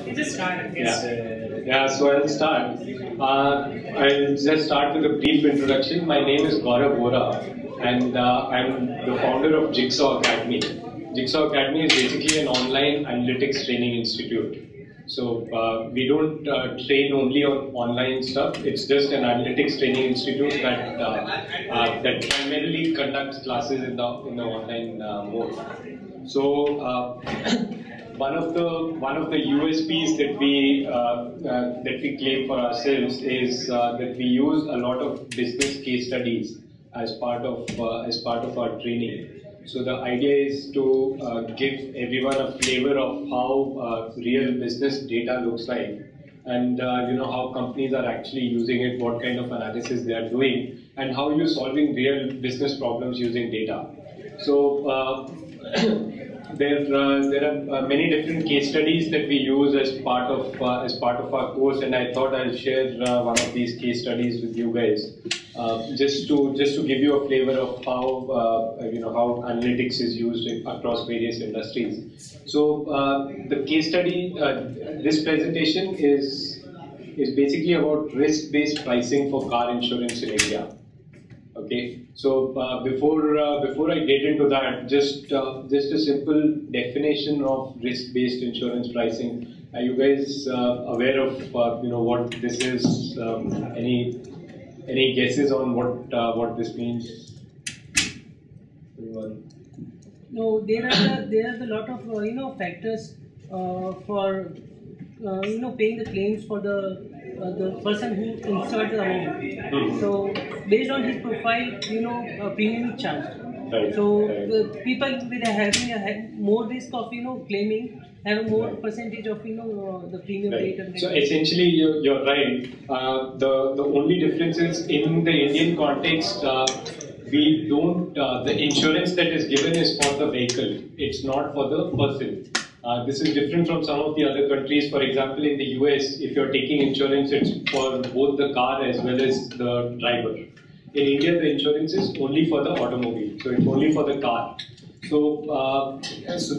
You just start, I guess. Yeah, so I'll start. I'll just start with a brief introduction. My name is Gaurav Vora, and I'm the founder of Jigsaw Academy. Jigsaw Academy is basically an online analytics training institute. So we don't train only on online stuff. It's just an analytics training institute that primarily conducts classes in the online mode. So one of the USPs that we claim for ourselves is that we use a lot of business case studies as part of our training. So the idea is to give everyone a flavor of how real business data looks like, and how companies are actually using it, what kind of analysis they are doing, and how you're solving real business problems using data. So there are many different case studies that we use as part of our course, and I thought I'll share one of these case studies with you guys, just to give you a flavor of how how analytics is used across various industries. So the case study, this presentation is basically about risk-based pricing for car insurance in India. Okay, so before I get into that, just a simple definition of risk-based insurance pricing. Are you guys aware of what this is? Any guesses on what this means? Anyone? No, there are a lot of factors for paying the claims for the person who insured the amount. Mm-hmm. So based on his profile, premium is charged. Right. So Right. the people with having more risk of claiming have a more percentage of the premium rate. Right. So essentially, you're right. The only difference is in the Indian context, we don't. The insurance that is given is for the vehicle. It's not for the person. This is different from some of the other countries. For example, in the US, if you're taking insurance, it's for both the car as well as the driver. In India, the insurance is only for the automobile, so it's only for the car. So,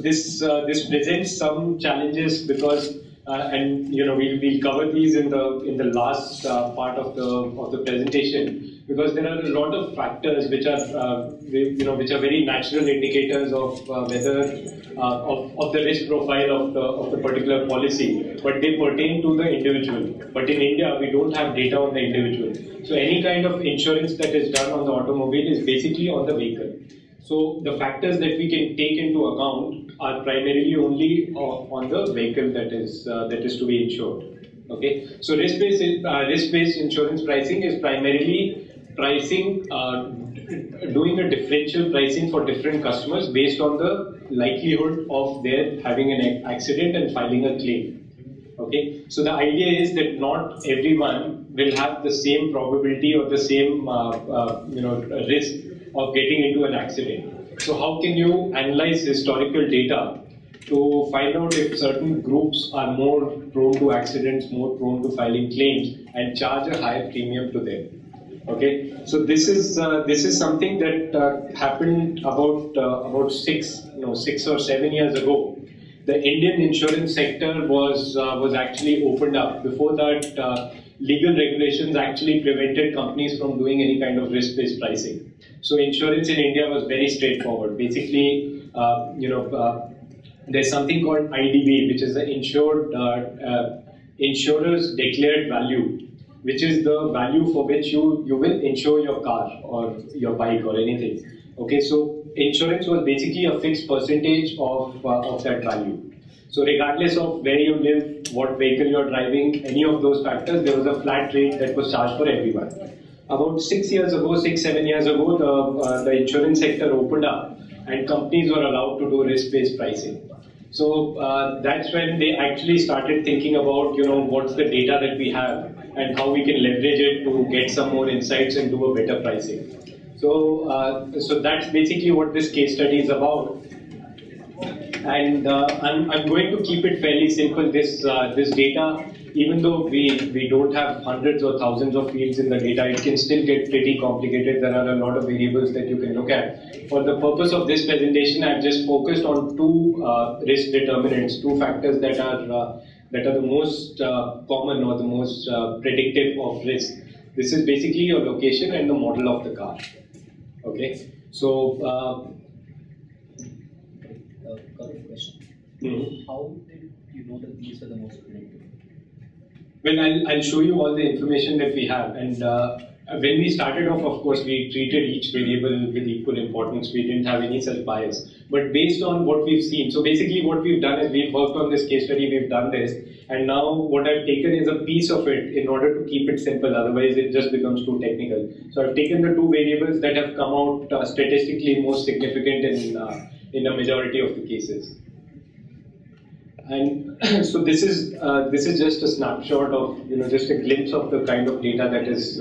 this presents some challenges because, and we'll cover these in the last part of the presentation, because there are a lot of factors which are very natural indicators of whether of the risk profile of the particular policy, but they pertain to the individual. But in India, we don't have data on the individual. So any kind of insurance that is done on the automobile is basically on the vehicle. So the factors that we can take into account are primarily only on the vehicle that is to be insured. Okay. So risk-based insurance pricing is primarily pricing, doing a differential pricing for different customers based on the likelihood of their having an accident and filing a claim. Okay, so the idea is that not everyone will have the same probability or the same risk of getting into an accident. So how can you analyze historical data to find out if certain groups are more prone to accidents, more prone to filing claims, and charge a higher premium to them? Okay, so this is something that happened about 6 or 7 years ago. The Indian insurance sector was actually opened up. Before that, legal regulations actually prevented companies from doing any kind of risk-based pricing. So insurance in India was very straightforward. Basically, there's something called IDV, which is the insurer's declared value, which is the value for which you will insure your car or your bike or anything. Okay, so insurance was basically a fixed percentage of that value. So regardless of where you live, what vehicle you're driving, any of those factors, there was a flat rate that was charged for everyone. About 6 years 7 years ago, the insurance sector opened up and companies were allowed to do risk-based pricing. So that's when they actually started thinking about, what's the data that we have and how we can leverage it to get some more insights and do a better pricing. So that's basically what this case study is about. And I'm going to keep it fairly simple. This data, even though we don't have hundreds or thousands of fields in the data, it can still get pretty complicated. There are a lot of variables that you can look at. For the purpose of this presentation, I've just focused on two risk determinants, two factors that that are the most common or the most predictive of risk. This is basically your location and the model of the car. Okay, so couple of questions. Mhm. How did you know that these are the most predictive? Well, I'll show you all the information that we have. And when we started off, of course, we treated each variable with equal importance. We didn't have any such bias. But based on what we've seen, so basically what we've done is we've worked on this case study, we've done this. And now what I've taken is a piece of it in order to keep it simple. Otherwise, it just becomes too technical. So I've taken the two variables that have come out statistically most significant in a majority of the cases. And so this is just a snapshot of, just a glimpse of the kind of data that is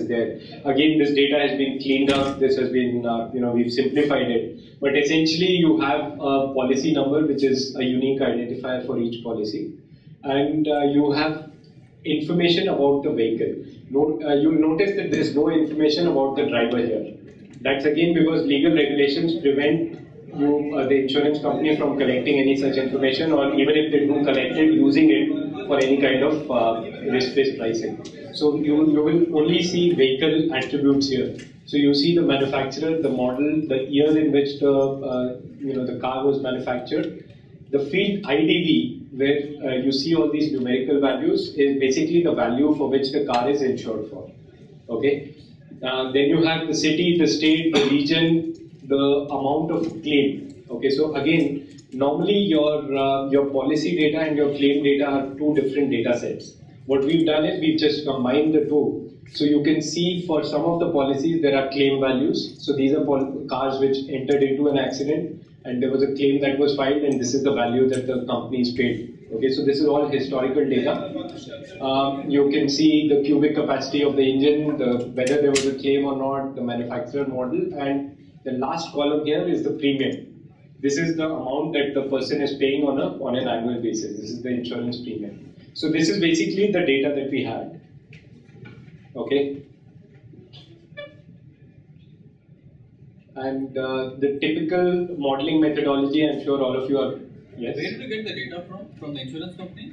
there. Again, this data has been cleaned up. This has been we've simplified it. But essentially, you have a policy number which is a unique identifier for each policy, and you have information about the vehicle. You'll notice that there is no information about the driver here. That's again because legal regulations prevent the insurance company from collecting any such information, or even if they do collect it, using it for any kind of risk-based pricing. So you will only see vehicle attributes here. So you see the manufacturer, the model, the year in which the car was manufactured. The field IDV, where you see all these numerical values, is basically the value for which the car is insured for. Okay. Then you have the city, the state, the region, the amount of claim. Okay, so again, normally your policy data and your claim data are two different data sets. What we've done is we've just combined the two. So you can see for some of the policies there are claim values. So these are cars which entered into an accident and there was a claim that was filed, and this is the value that the companies paid. Okay, so this is all historical data. You can see the cubic capacity of the engine, whether there was a claim or not, the manufacturer model, and the last column here is the premium. This is the amount that the person is paying on an annual basis. This is the insurance premium. So this is basically the data that we had. Okay. And the typical modeling methodology, I'm sure all of you are. Yes. Where did you get the data from? From the insurance company?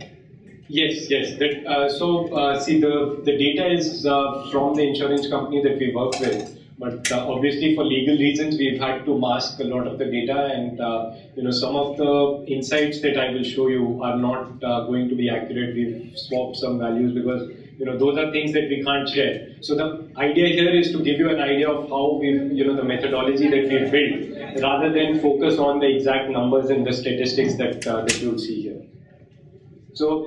Yes. See, the data is from the insurance company that we work with. But obviously, for legal reasons, we've had to mask a lot of the data, and some of the insights that I will show you are not going to be accurate. We've swapped some values because those are things that we can't share. So the idea here is to give you an idea of how we've the methodology that we've built, rather than focus on the exact numbers and the statistics that you'll see here. So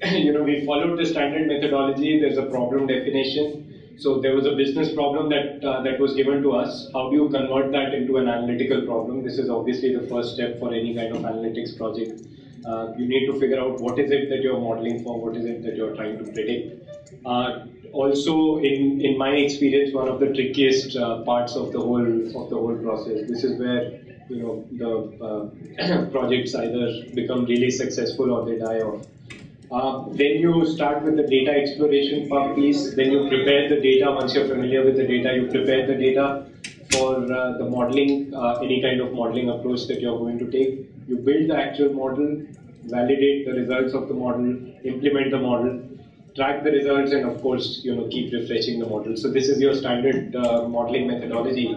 we followed the standard methodology. There's a problem definition. So there was a business problem that was given to us. How do you convert that into an analytical problem? This is obviously the first step for any kind of analytics project. You need to figure out what is it that you're modeling for, what is it that you're trying to predict. Also, in my experience, one of the trickiest parts of the whole process. This is where the projects either become really successful or they die off. Then you start with the data exploration piece. Then you prepare the data. Once you're familiar with the data, you prepare the data for the modeling, any kind of modeling approach that you're going to take. You build the actual model, validate the results of the model, implement the model, track the results, and of course, keep refreshing the model. So this is your standard modeling methodology.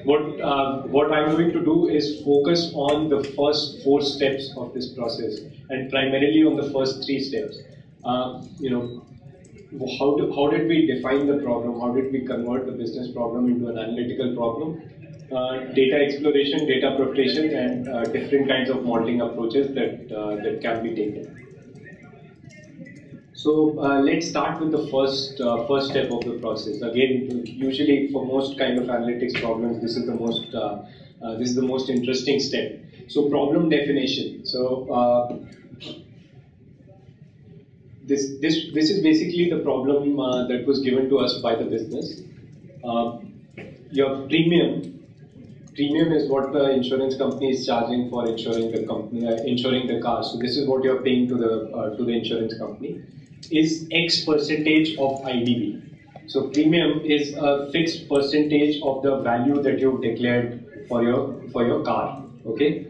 What I'm going to do is focus on the first 4 steps of this process, and primarily on the first 3 steps. How did we define the problem? How did we convert the business problem into an analytical problem? Data exploration, data preparation, and different kinds of modeling approaches that can be taken. So let's start with the first step of the process. Again, usually for most kind of analytics problems, this is the most interesting step. So problem definition. So this is basically the problem that was given to us by the business. Your premium is what the insurance company is charging for insuring the car. So this is what you're paying to the insurance company. Is X percentage of IDV. So premium is a fixed percentage of the value that you've declared for your car. Okay.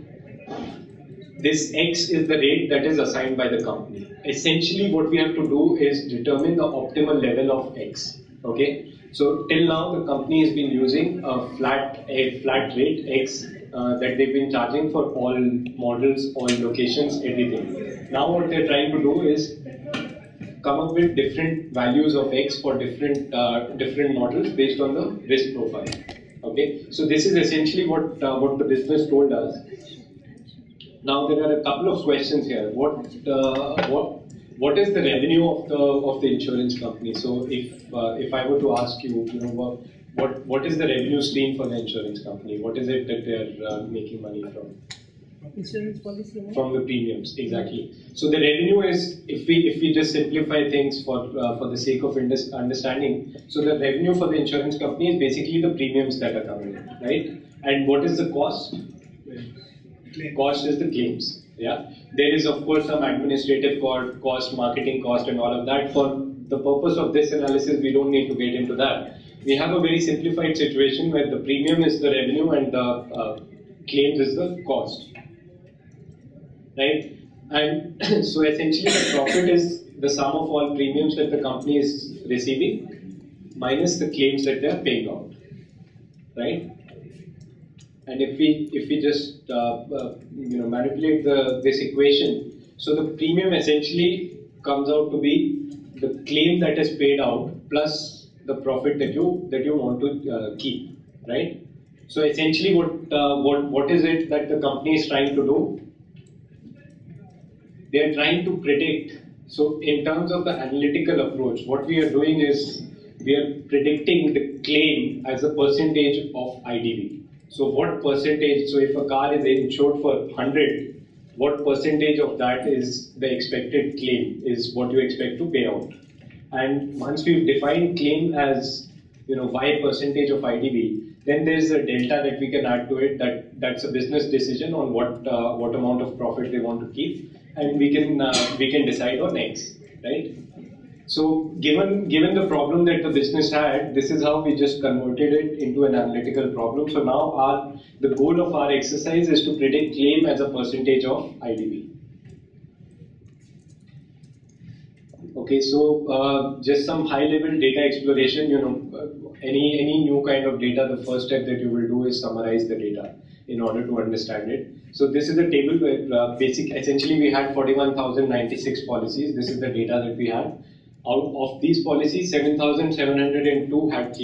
this X is the rate that is assigned by the company. Essentially, what we have to do is determine the optimal level of X. Okay, so till now the company has been using a flat rate X that they've been charging for all models, all locations, everything. Now what they're trying to do is come up with different values of X for different models based on the risk profile. Okay, so this is essentially what the business told us. Now there are a couple of questions here. What is the revenue of the insurance company? So if I were to ask you, what is the revenue stream for the insurance company? What is it that they're making money from? Insurance policy? From the premiums, exactly. So the revenue is, if we just simplify things for the sake of understanding, so the revenue for the insurance company is basically the premiums that are coming in, right? And what is the cost? Cost is the claims. Yeah. There is of course some administrative cost, marketing cost, and all of that. For the purpose of this analysis, we don't need to get into that. We have a very simplified situation where the premium is the revenue and the claims is the cost. Right? And so essentially the profit is the sum of all premiums that the company is receiving minus the claims that they are paying out. Right? And if we just manipulate this equation, so the premium essentially comes out to be the claim that is paid out plus the profit that you want to keep, right? So essentially, what is it that the company is trying to do? They are trying to predict. So in terms of the analytical approach, what we are doing is we are predicting the claim as a percentage of IDV. So what percentage, so if a car is insured for 100, what percentage of that is the expected claim, is what you expect to pay out. And once we've defined claim as, Y percentage of IDV, then there's a delta that we can add to it that's a business decision on what amount of profit they want to keep, and we can decide on X, right? So given the problem that the business had, this is how we just converted it into an analytical problem. So now the goal of our exercise is to predict claim as a percentage of IDV. Okay, so just some high-level data exploration. Any new kind of data, the first step that you will do is summarize the data in order to understand it. So this is a table where essentially we had 41,096 policies. This is the data that we had. Out of these policies, 7,702 had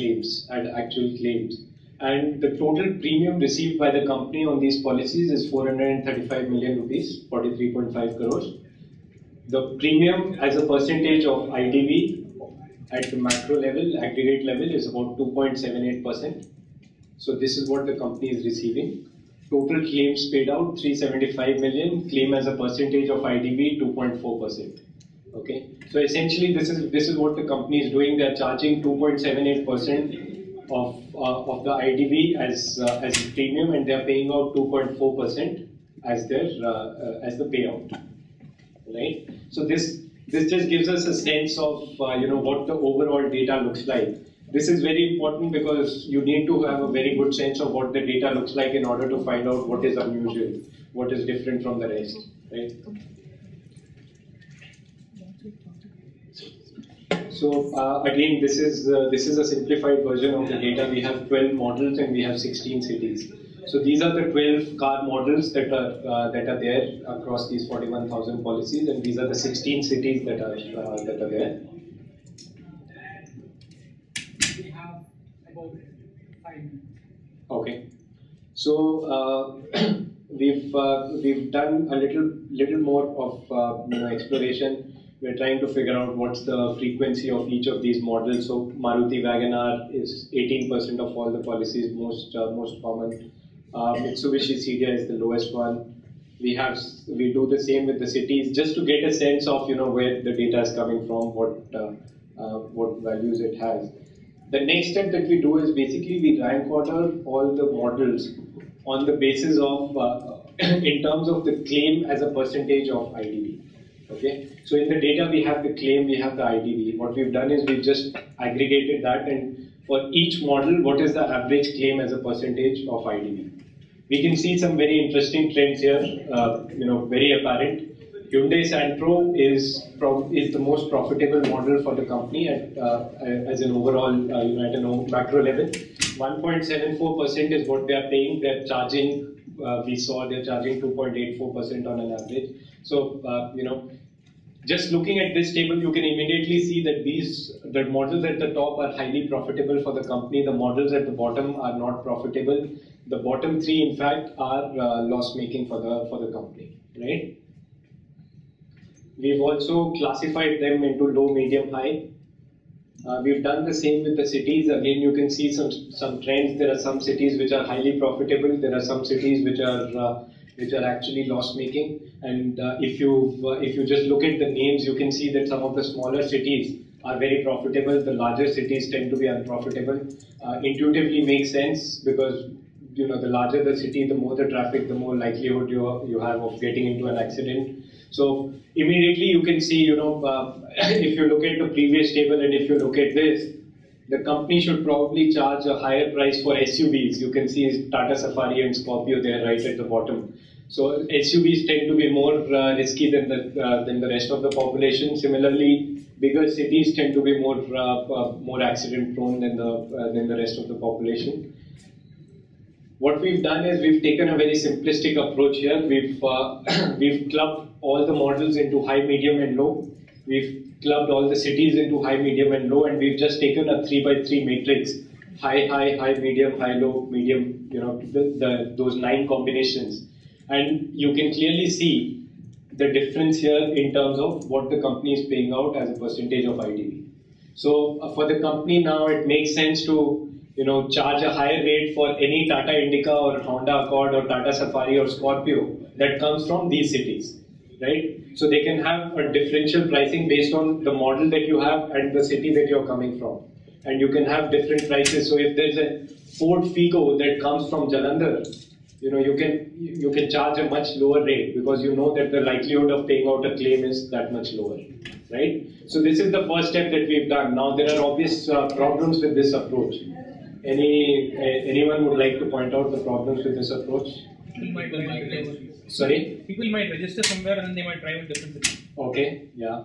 actual claims. And the total premium received by the company on these policies is 435 million rupees, 43.5 crores. The premium as a percentage of IDV at the macro level, aggregate level, is about 2.78%. So this is what the company is receiving. Total claims paid out 375 million, claim as a percentage of IDV 2.4%. Okay, so essentially this is what the company is doing. They are charging 2.78% of the IDV as the premium, and they are paying out 2.4% as the payout. Right. So this just gives us a sense of what the overall data looks like. This is very important because you need to have a very good sense of what the data looks like in order to find out what is unusual, what is different from the rest. Right. So again, this is a simplified version of the data. We have 12 models and we have 16 cities. So these are the 12 car models that are there across these 41,000 policies, and these are the 16 cities that are there. We have about 5 minutes. Okay. So we've done a little more of exploration. We're trying to figure out what's the frequency of each of these models. So Maruti WagonR is 18% of all the policies, most common. Mitsubishi Cedia is the lowest one. We do the same with the cities just to get a sense of where the data is coming from, what values it has. The next step that we do is basically we rank order all the models on the basis of in terms of the claim as a percentage of IDV. Okay, so in the data we have the claim, we have the IDV. What we've done is we've just aggregated that, and for each model, what is the average claim as a percentage of IDV? we can see some very interesting trends here, very apparent. Hyundai Santro is the most profitable model for the company as an overall, at a macro level. 1.74% is what they are paying. They're charging, we saw they're charging 2.84% on an average. So, just looking at this table, you can immediately see that the models at the top are highly profitable for the company. The models at the bottom are not profitable. The bottom three, in fact, are loss-making for the company, right? We've also classified them into low, medium, high. We've done the same with the cities. Again, you can see some trends. There are some cities which are highly profitable. There are some cities which are actually loss-making. And if you just look at the names, you can see that some of the smaller cities are very profitable. The larger cities tend to be unprofitable. Intuitively makes sense because the larger the city, the more the traffic, the more likelihood you have of getting into an accident. So immediately you can see, if you look at the previous table and if you look at this, the company should probably charge a higher price for SUVs. You can see Tata Safari and Scorpio there right at the bottom. So SUVs tend to be more risky than the rest of the population. Similarly, bigger cities tend to be more accident prone than the rest of the population. What we've done is we've taken a very simplistic approach here. We've clubbed all the models into high, medium, and low. We've clubbed all the cities into high, medium, and low, and we've just taken a 3x3 matrix: high, high, high, medium, high, low, medium. Those 9 combinations, and you can clearly see the difference here in terms of what the company is paying out as a percentage of IDV. So for the company now, it makes sense to charge a higher rate for any Tata Indica or Honda Accord or Tata Safari or Scorpio that comes from these cities, right? So they can have a differential pricing based on the model that you have and the city that you're coming from. And you can have different prices. So if there's a Ford Figo that comes from Jalandhar, you can charge a much lower rate because you know that the likelihood of paying out a claim is that much lower, right? So this is the first step that we've done. Now there are obvious problems with this approach. Anyone would like to point out the problems with this approach? Sorry? People might register somewhere and then they might drive in different cities. Okay, yeah.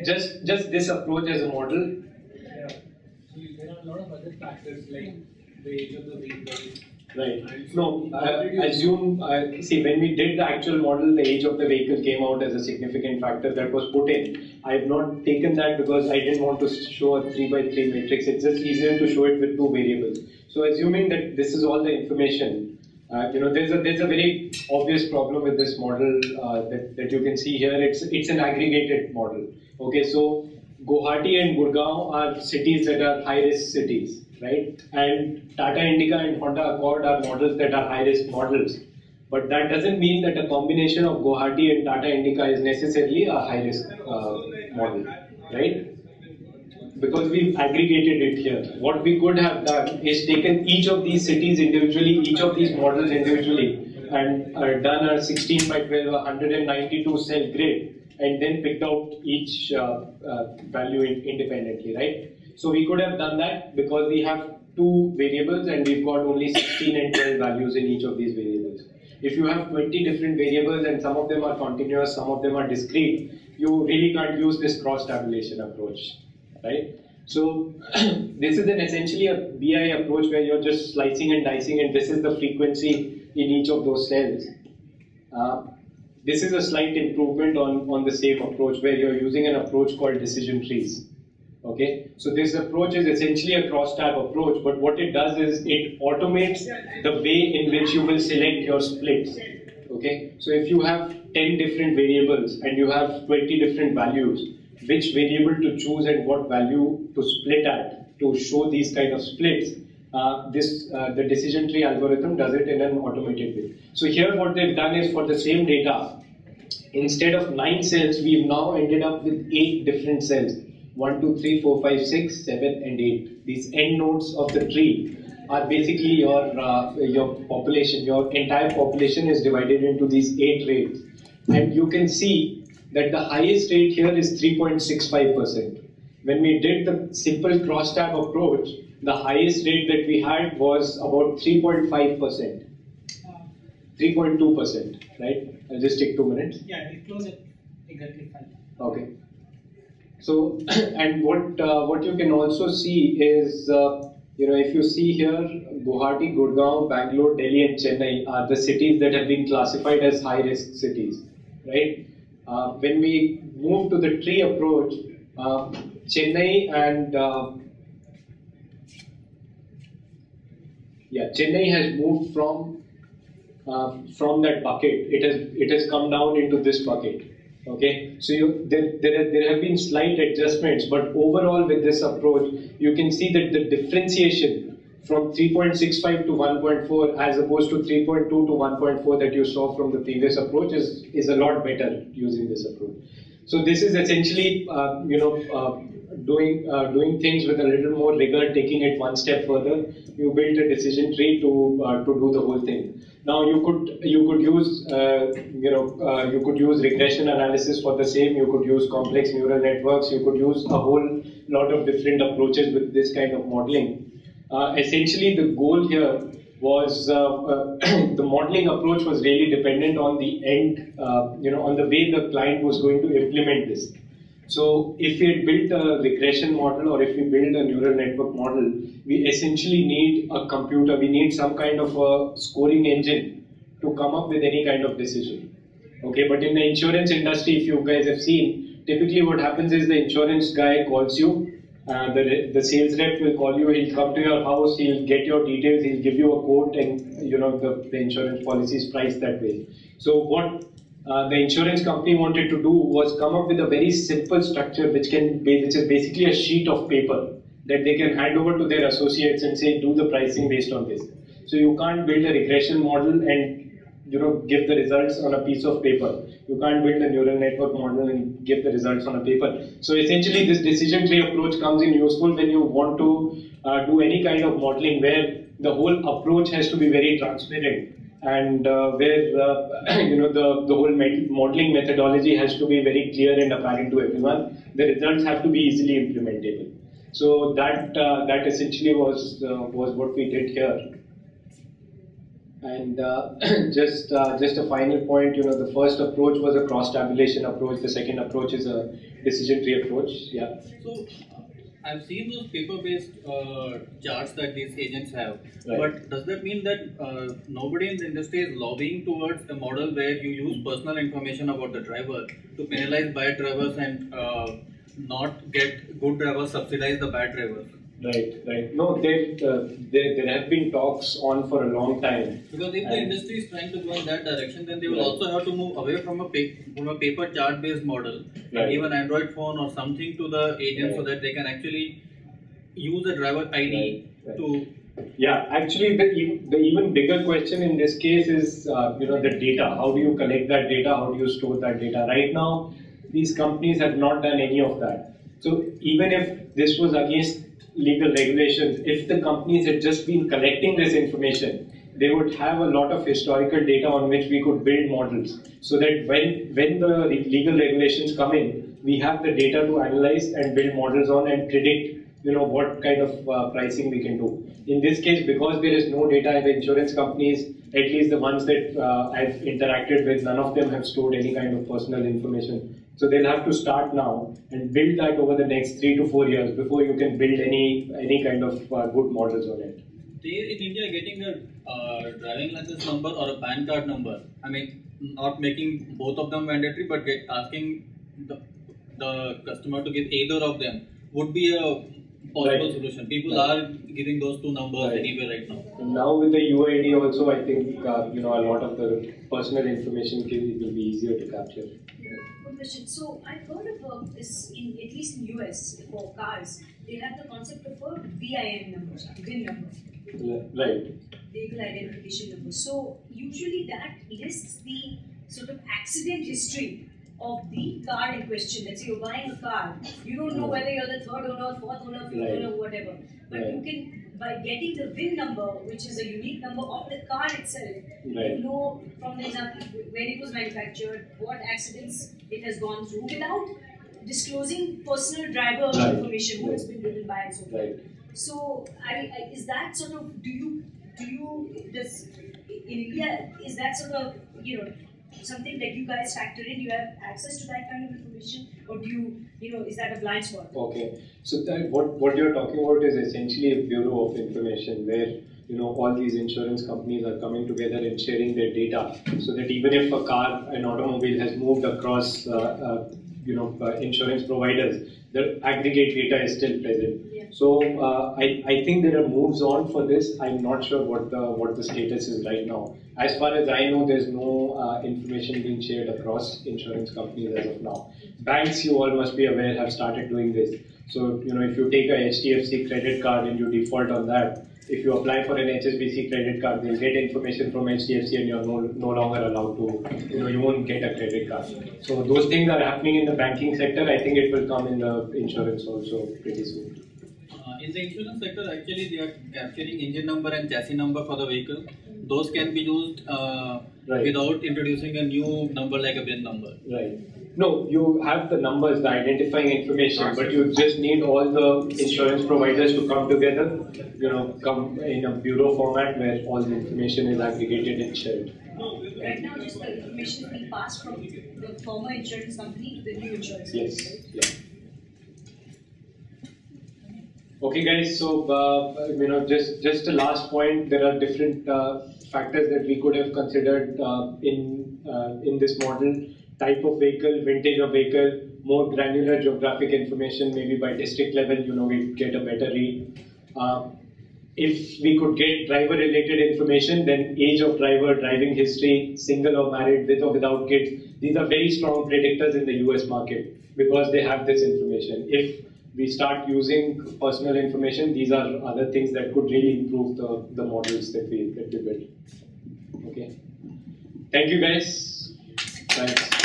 Just this approach as a model. Yeah. So there are a lot of other factors like the age of the vehicle. Right. No, assume, see, when we did the actual model, the age of the vehicle came out as a significant factor that was put in. I have not taken that because I didn't want to show a 3x3 matrix. It's just easier to show it with 2 variables. So assuming that this is all the information, there's a very obvious problem with this model that you can see here. It's an aggregated model. Okay, so Guwahati and Gurgaon are cities that are high-risk cities, right? And Tata Indica and Honda Accord are models that are high-risk models. But that doesn't mean that a combination of Guwahati and Tata Indica is necessarily a high-risk model, right? Because we've aggregated it here. What we could have done is taken each of these cities individually, each of these models individually, and done a 16 by 12, 192 cell grid, and then picked out each value independently, right? So we could have done that because we have 2 variables and we've got only 16 and 12 values in each of these variables. If you have 20 different variables and some of them are continuous, some of them are discrete, you really can't use this cross-tabulation approach, right? So this is essentially a BI approach where you're just slicing and dicing, and this is the frequency in each of those cells. This is a slight improvement on the same approach where you're using an approach called decision trees. Okay, so this approach is essentially a cross-tab approach, but what it does is it automates the way in which you will select your splits. Okay, so if you have 10 different variables and you have 20 different values, which variable to choose and what value to split at to show these kind of splits, the decision tree algorithm does it in an automated way. So here what they've done is for the same data, instead of 9 cells, we've now ended up with 8 different cells. 1, 2, 3, 4, 5, 6, 7, and 8. These end nodes of the tree are basically your population. Your entire population is divided into these 8 rates. And you can see that the highest rate here is 3.65%. When we did the simple cross-tab approach, the highest rate that we had was about 3.5%. 3.2%, right? I'll just take 2 minutes. Yeah, it close it exactly fine. Okay. So, and what you can also see is, if you see here, Guwahati, Gurgaon, Bangalore, Delhi, and Chennai are the cities that have been classified as high-risk cities, right? When we move to the tree approach, Chennai and Chennai has moved from that bucket. It has come down into this bucket. Okay, so there have been slight adjustments, but overall with this approach, you can see that the differentiation from 3.65 to 1.4 as opposed to 3.2 to 1.4 that you saw from the previous approach is a lot better using this approach. So this is essentially doing things with a little more rigor, taking it one step further. You build a decision tree to do the whole thing. Now you could use you could use regression analysis for the same. You could use complex neural networks. You could use a whole lot of different approaches with this kind of modeling. Essentially, the goal here was the modeling approach was really dependent on the end, on the way the client was going to implement this. So if we had built a regression model or if we build a neural network model, we essentially need a computer, we need some kind of a scoring engine to come up with any kind of decision. Okay, but in the insurance industry, if you guys have seen, typically what happens is the insurance guy calls you, the sales rep will call you, he'll come to your house, he'll get your details, he'll give you a quote, and the insurance policy is priced that way. So what the insurance company wanted to do was come up with a very simple structure which is basically a sheet of paper that they can hand over to their associates and say, do the pricing based on this. So you can't build a regression model and give the results on a piece of paper. You can't build a neural network model and give the results on a paper. So essentially this decision tree approach comes in useful when you want to do any kind of modeling where the whole approach has to be very transparent and where the whole modeling methodology has to be very clear and apparent to everyone. The results have to be easily implementable. So that essentially was what we did here. And just a final point, the first approach was a cross-tabulation approach. The second approach is a decision tree approach. Yeah. So I've seen those paper-based charts that these agents have, right. But does that mean that nobody in the industry is lobbying towards a model where you use personal information about the driver to penalize bad drivers and not get good drivers subsidize the bad drivers? Right. No, there have been talks on for a long time. Because if the industry is trying to go in that direction, then they will also have to move away from a paper chart-based model, and give an Android phone or something to the agent so that they can actually use the driver ID to. Yeah, actually, the even bigger question in this case is the data. How do you collect that data? How do you store that data? Right now, these companies have not done any of that. So even if this was against legal regulations, if the companies had just been collecting this information, they would have a lot of historical data on which we could build models, so that when the legal regulations come in, we have the data to analyze and build models on and predict what kind of pricing we can do. In this case, because there is no data, the insurance companies, at least the ones that I've interacted with, none of them have stored any kind of personal information. So they'll have to start now and build that over the next 3 to 4 years before you can build any kind of good models on it. They in India getting a driving license number or a PAN card number. I mean, not making both of them mandatory, but asking the customer to give either of them would be a possible solution. People are giving those two numbers anyway right now. And now with the UID also, I think a lot of the personal information will be easier to capture. Good question. So I've heard of this at least in US for cars. They have the concept of a VIN number, VIN number. Right. Vehicle identification number. So usually that lists the sort of accident history of the car in question. Let's say you're buying a car, you don't know whether you're the third owner, fourth owner, fifth owner, whatever. But you can, by getting the VIN number, which is a unique number of the car itself, you know from the example where it was manufactured, what accidents it has gone through, without disclosing personal driver information, who it's been driven by and so forth. So, is that sort of, in India, is that sort of, something that you guys factor in? You have access to that kind of information, or do you, is that a blind spot? Okay, so that what you're talking about is essentially a bureau of information where all these insurance companies are coming together and sharing their data, so that even if an automobile has moved across, insurance providers, the aggregate data is still present. Yeah. So I think there are moves on for this. I'm not sure what the status is right now. As far as I know, there's no information being shared across insurance companies as of now. Banks, you all must be aware, have started doing this. So if you take a HDFC credit card and you default on that, if you apply for an HSBC credit card, they'll get information from HDFC and you're no longer allowed to, you won't get a credit card. So those things are happening in the banking sector. I think it will come in the insurance also pretty soon. In the insurance sector, actually, they are capturing engine number and chassis number for the vehicle. Those can be used Right. without introducing a new number like a VIN number. Right. No, you have the numbers, the identifying information, but you just need all the insurance providers to come together, come in a bureau format where all the information is aggregated and shared. Right now, just the information is being passed from the former insurance company to the new insurance company. Yes. Yeah. Okay, guys. So just a last point. There are different factors that we could have considered in this model. Type of vehicle, vintage of vehicle, more granular geographic information, maybe by district level, we get a better read. If we could get driver-related information, then age of driver, driving history, single or married, with or without kids. These are very strong predictors in the US market because they have this information. If we start using personal information, these are other things that could really improve the models that we build. Okay. Thank you, guys. Thanks.